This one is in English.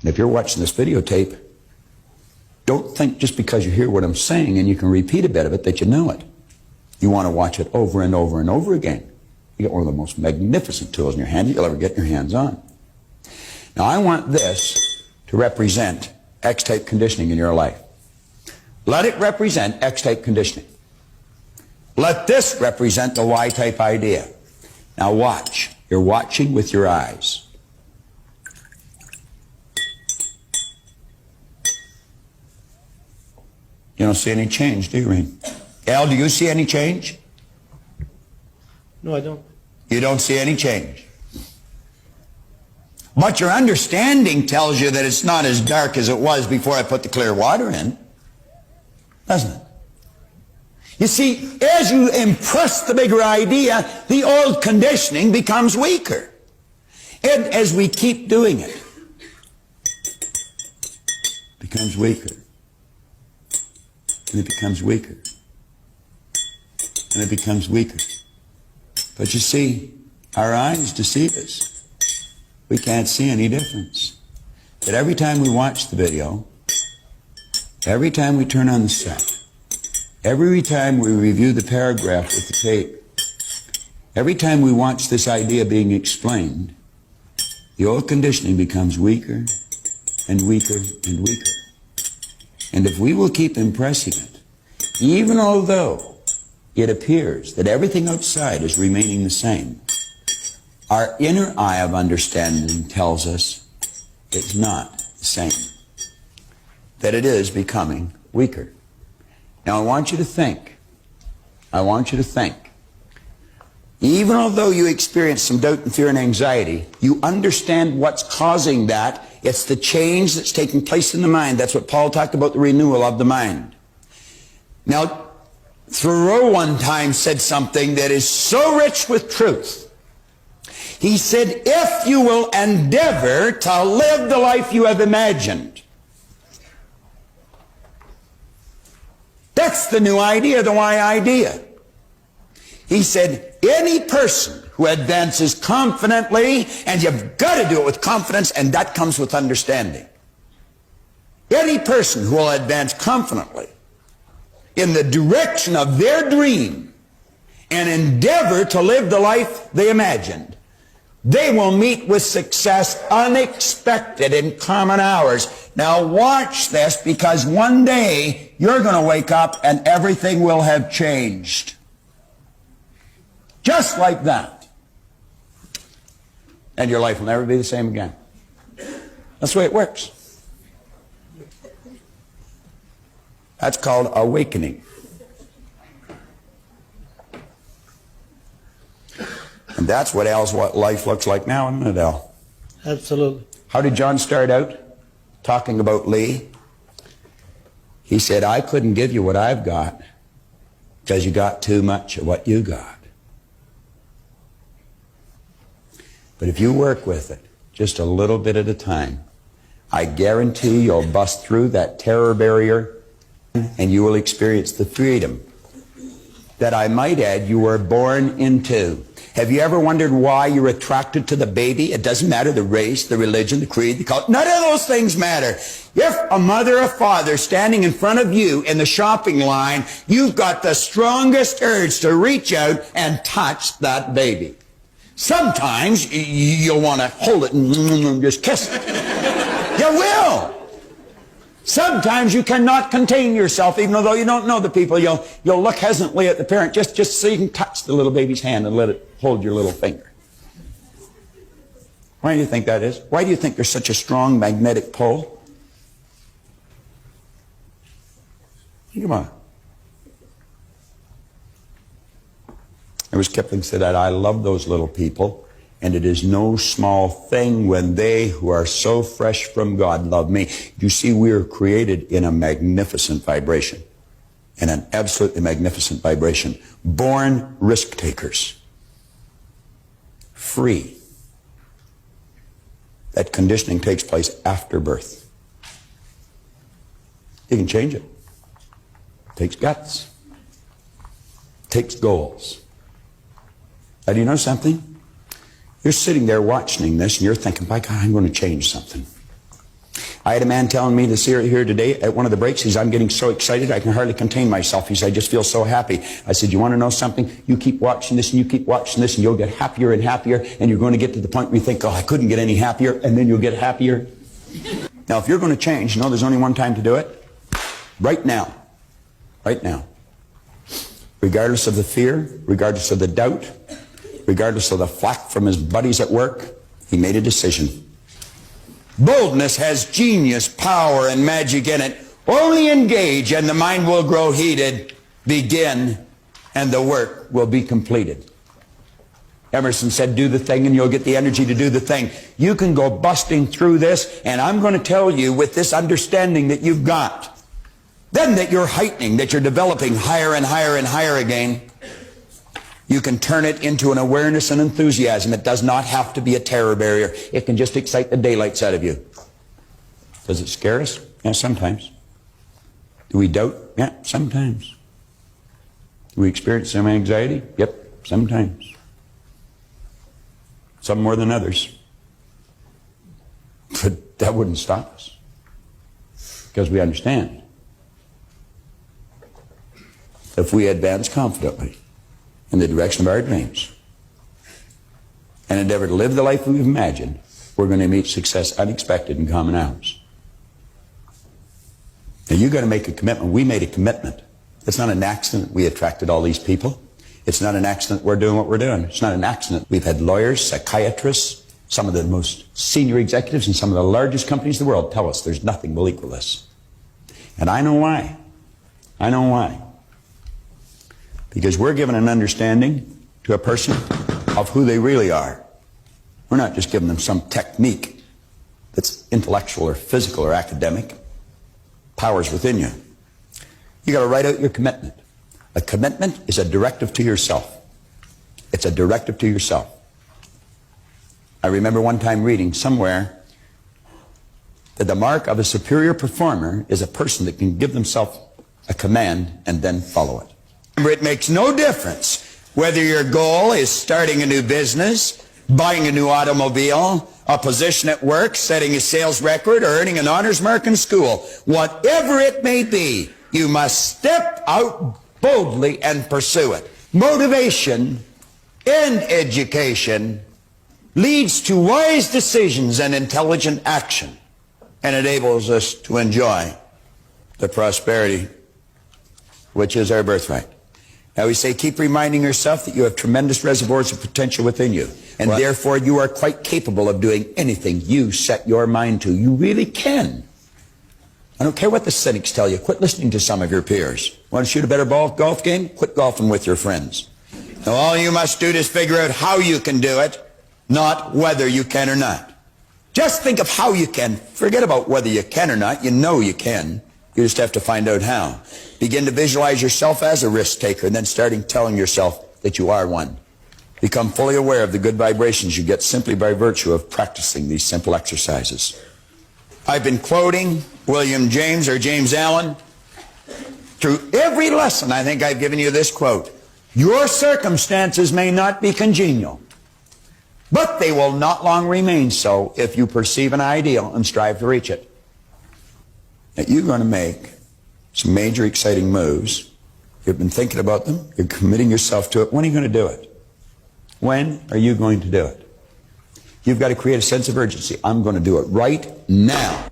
And if you're watching this videotape, don't think just because you hear what I'm saying and you can repeat a bit of it that you know it. You want to watch it over and over and over again. You get one of the most magnificent tools in your hand you'll ever get your hands on. Now I want this to represent X-type conditioning in your life. Let it represent X-type conditioning. Let this represent the Y-type idea. Now watch. You're watching with your eyes. You don't see any change, do you, Reen? Al, do you see any change? No, I don't. You don't see any change. But your understanding tells you that it's not as dark as it was before I put the clear water in. Doesn't it? You see, as you impress the bigger idea, the old conditioning becomes weaker. And as we keep doing it, it becomes weaker. And it becomes weaker. And it becomes weaker. But you see, our eyes deceive us. We can't see any difference. But every time we watch the video, every time we turn on the set, every time we review the paragraph with the tape, every time we watch this idea being explained, the old conditioning becomes weaker and weaker and weaker. And if we will keep impressing it, even although it appears that everything outside is remaining the same, our inner eye of understanding tells us it's not the same, that it is becoming weaker. Now I want you to think, even although you experience some doubt and fear and anxiety, you understand what's causing that. It's the change that's taking place in the mind. That's what Paul talked about, the renewal of the mind. Now, Thoreau one time said something that is so rich with truth. He said, if you will endeavor to live the life you have imagined. That's the new idea, the Y idea. He said, any person who advances confidently, and you've got to do it with confidence, and that comes with understanding. Any person who will advance confidently in the direction of their dream and endeavor to live the life they imagined, they will meet with success unexpected in common hours. Now watch this, because one day you're going to wake up and everything will have changed. Just like that. And your life will never be the same again. That's the way it works. That's called awakening. And that's what Al's life looks like now, isn't it, Al? Absolutely. How did John start out? Talking about Lee. He said, I couldn't give you what I've got because you got too much of what you got. But if you work with it just a little bit at a time, I guarantee you'll bust through that terror barrier and you will experience the freedom that, I might add, you were born into. Have you ever wondered why you're attracted to the baby? It doesn't matter the race, the religion, the creed, the culture. None of those things matter. If a mother or father standing in front of you in the shopping line, you've got the strongest urge to reach out and touch that baby. Sometimes you'll want to hold it and just kiss it. You will. Sometimes you cannot contain yourself, even though you don't know the people. You'll look hesitantly at the parent just so you can touch the little baby's hand and let it hold your little finger. Why do you think that is? Why do you think there's such a strong magnetic pull? Think about it. There was Kipling said that, I love those little people, and it is no small thing when they who are so fresh from God love me. You see, we are created in a magnificent vibration, in an absolutely magnificent vibration. Born risk takers. Free. That conditioning takes place after birth. You can change it. It takes guts. It takes goals. Now, do you know something? You're sitting there watching this and you're thinking, by God, I'm going to change something. I had a man telling me this here today at one of the breaks. He says, I'm getting so excited I can hardly contain myself. He said, I just feel so happy. I said, you want to know something? You keep watching this and you keep watching this and you'll get happier and happier, and you're going to get to the point where you think, oh, I couldn't get any happier, and then you'll get happier. Now, if you're going to change, you know there's only one time to do it. Right now. Right now. Regardless of the fear, regardless of the doubt, regardless of the flack from his buddies at work, he made a decision. Boldness has genius, power, and magic in it. Only engage and the mind will grow heated. Begin and the work will be completed. Emerson said, do the thing and you'll get the energy to do the thing. You can go busting through this, and I'm going to tell you with this understanding that you've got, then that you're heightening, that you're developing higher and higher and higher again, you can turn it into an awareness and enthusiasm. It does not have to be a terror barrier. It can just excite the daylights out of you. Does it scare us? Yeah, sometimes. Do we doubt? Yeah, sometimes. Do we experience some anxiety? Yep, sometimes. Some more than others. But that wouldn't stop us, because we understand. If we advance confidently in the direction of our dreams and endeavor to live the life we've imagined, we're going to meet success unexpected in common hours. Now, you've got to make a commitment. We made a commitment. It's not an accident we attracted all these people. It's not an accident we're doing what we're doing. It's not an accident. We've had lawyers, psychiatrists, some of the most senior executives in some of the largest companies in the world tell us there's nothing will equal this. And I know why. I know why. Because we're giving an understanding to a person of who they really are. We're not just giving them some technique that's intellectual or physical or academic. Power's within you. You got to write out your commitment. A commitment is a directive to yourself. It's a directive to yourself. I remember one time reading somewhere that the mark of a superior performer is a person that can give themselves a command and then follow it. Remember, it makes no difference whether your goal is starting a new business, buying a new automobile, a position at work, setting a sales record, or earning an honors mark in school. Whatever it may be, you must step out boldly and pursue it. Motivation in education leads to wise decisions and intelligent action, and enables us to enjoy the prosperity which is our birthright. Now we say, keep reminding yourself that you have tremendous reservoirs of potential within you, and therefore you are quite capable of doing anything you set your mind to. You really can. I don't care what the cynics tell you. Quit listening to some of your peers. Want to shoot a better golf game? Quit golfing with your friends. Now all you must do is figure out how you can do it, not whether you can or not. Just think of how you can. Forget about whether you can or not. You know you can. You just have to find out how. Begin to visualize yourself as a risk taker, and then starting telling yourself that you are one. Become fully aware of the good vibrations you get simply by virtue of practicing these simple exercises. I've been quoting William James or James Allen through every lesson. I think I've given you this quote. Your circumstances may not be congenial, but they will not long remain so if you perceive an ideal and strive to reach it. Now, you're going to make some major exciting moves. You've been thinking about them. You're committing yourself to it. When are you going to do it? When are you going to do it? You've got to create a sense of urgency. I'm going to do it right now.